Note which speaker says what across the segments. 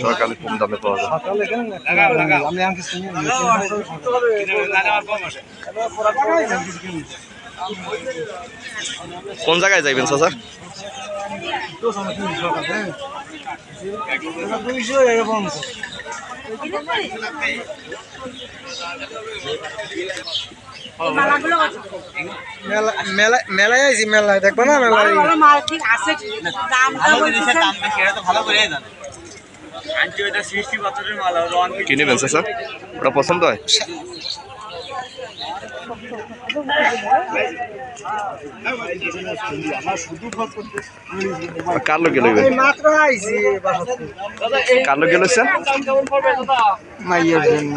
Speaker 1: সকালে কম দামে পাওয়া যায়। কোন জায়গায় যাইবেন চাচা?
Speaker 2: মেলায় আইছি, মেলায় দেখবো না, মেলায়
Speaker 1: কি নেবেন চাচা? ওটা পছন্দ হয়? কার লোকে লইবেন?
Speaker 2: মাত্র আইছি,
Speaker 1: কার লোকে লইছেন?
Speaker 2: মাইয়ের জন্য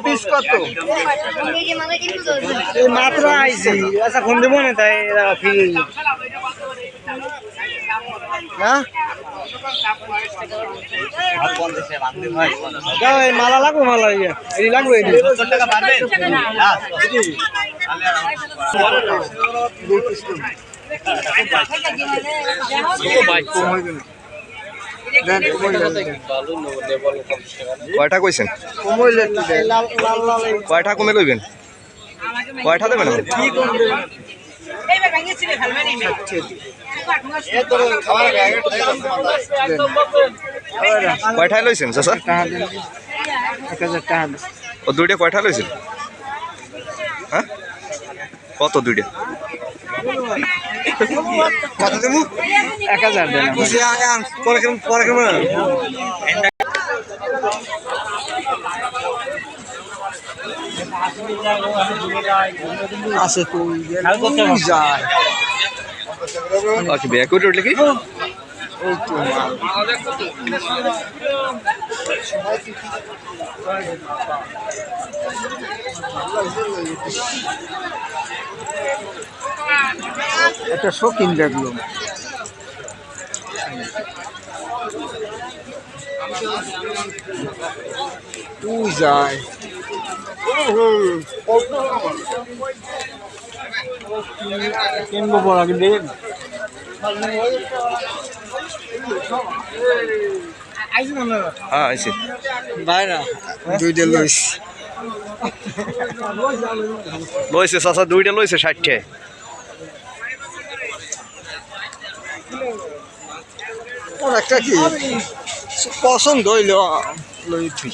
Speaker 2: পিস কত? মাত্র আইছি, আচ্ছা ফোন দেবো না, তাই হ্যাঁ মালা লাগবো, মালা এই লাগবে,
Speaker 1: কয়টা কইছেন? কয়টা কমে লইবেন? কয়টা দেবেন? কয়টায় লইছেন চাচা?
Speaker 2: 1000 টাকা।
Speaker 1: ও দুইটা কয়টা লইছেন? হ্যাঁ কত দুইটা?
Speaker 2: 1000 দেন। আছে তো যায়।
Speaker 1: আচ্ছা ব্যাগ করে উঠলে কি?
Speaker 2: একটা শৌখিন দেখলো, তুই যায় কিনবো পড়া দিন।
Speaker 1: হ্যাঁ আইছি।
Speaker 2: বাইরা দুইটা লইস,
Speaker 1: লইছে চাচা দুইটা লইছে 60
Speaker 2: একটা কি পছন্দ হইল লই তুই।